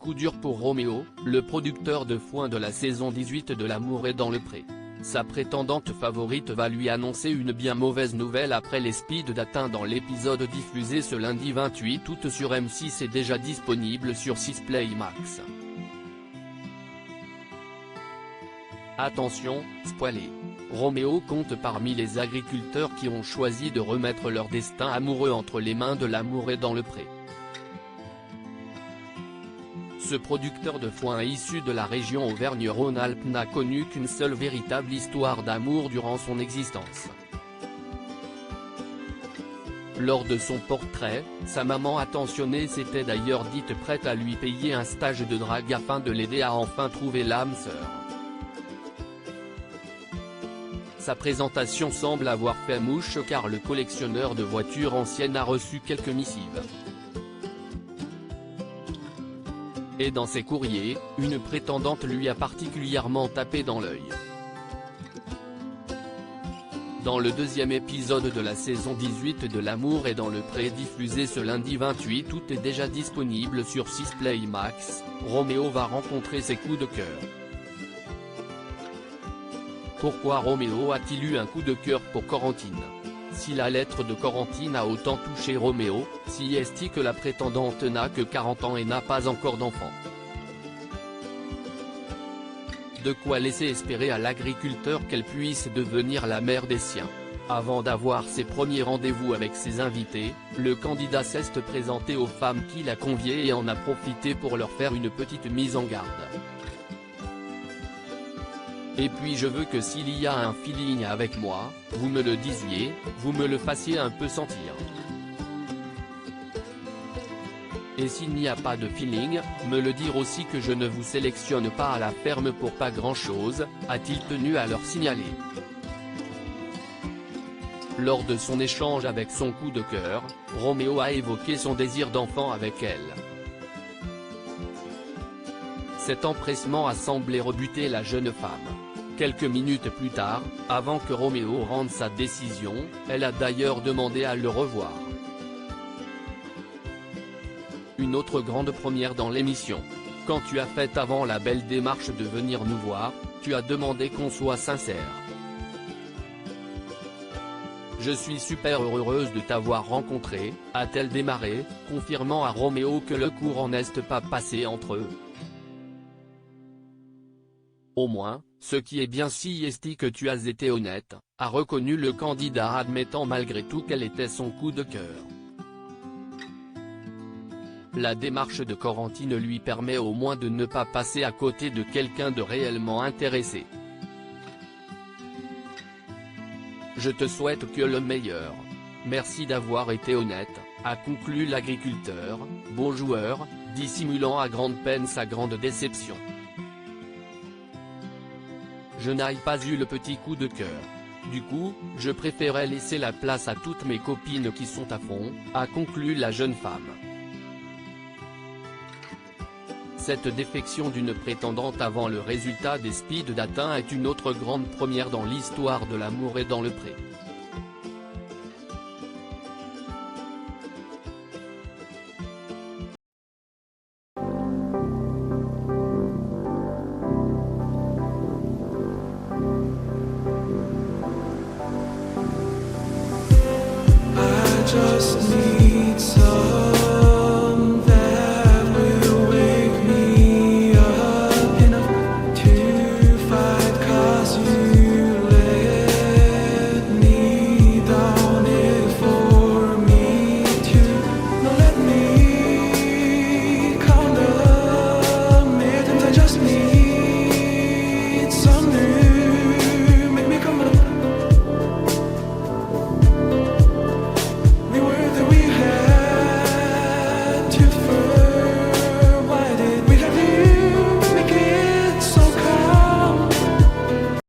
coup dur pour Roméo, le producteur de foin de la saison 18 de L'amour est dans le pré. Sa prétendante favorite va lui annoncer une bien mauvaise nouvelle après les speed dating dans l'épisode diffusé ce lundi 28 août sur M6 et déjà disponible sur 6 Play Max. Attention, spoilé. Roméo compte parmi les agriculteurs qui ont choisi de remettre leur destin amoureux entre les mains de L'amour est dans le pré. Ce producteur de foin issu de la région Auvergne-Rhône-Alpes n'a connu qu'une seule véritable histoire d'amour durant son existence. Lors de son portrait, sa maman attentionnée s'était d'ailleurs dite prête à lui payer un stage de drague afin de l'aider à enfin trouver l'âme sœur. Sa présentation semble avoir fait mouche car le collectionneur de voitures anciennes a reçu quelques missives. Et dans ses courriers, une prétendante lui a particulièrement tapé dans l'œil. Dans le deuxième épisode de la saison 18 de L'amour est dans le pré diffusé ce lundi 28 août et déjà disponible sur 6 Play Max, Roméo va rencontrer ses coups de cœur. Pourquoi Roméo a-t-il eu un coup de cœur pour Corentine? Si la lettre de Corentine a autant touché Roméo, si est-il que la prétendante n'a que 40 ans et n'a pas encore d'enfant. De quoi laisser espérer à l'agriculteur qu'elle puisse devenir la mère des siens. Avant d'avoir ses premiers rendez-vous avec ses invités, le candidat s'est présenté aux femmes qu'il a conviées et en a profité pour leur faire une petite mise en garde. Et puis je veux que s'il y a un feeling avec moi, vous me le disiez, vous me le fassiez un peu sentir. Et s'il n'y a pas de feeling, me le dire aussi que je ne vous sélectionne pas à la ferme pour pas grand-chose, a-t-il tenu à leur signaler. Lors de son échange avec son coup de cœur, Roméo a évoqué son désir d'enfant avec elle. Cet empressement a semblé rebuter la jeune femme. Quelques minutes plus tard, avant que Roméo rende sa décision, elle a d'ailleurs demandé à le revoir. Une autre grande première dans l'émission. Quand tu as fait avant la belle démarche de venir nous voir, tu as demandé qu'on soit sincère. Je suis super heureuse de t'avoir rencontré, a-t-elle démarré, confirmant à Roméo que le courant n'est pas passé entre eux. Au moins, ce qui est bien si est que tu as été honnête, a reconnu le candidat admettant malgré tout qu'elle était son coup de cœur. La démarche de Corentine lui permet au moins de ne pas passer à côté de quelqu'un de réellement intéressé. Je te souhaite que le meilleur. Merci d'avoir été honnête, a conclu l'agriculteur, bon joueur, dissimulant à grande peine sa grande déception. Je n'ai pas eu le petit coup de cœur. Du coup, je préférais laisser la place à toutes mes copines qui sont à fond, a conclu la jeune femme. Cette défection d'une prétendante avant le résultat des speed dating est une autre grande première dans l'histoire de L'amour est dans le pré. Just need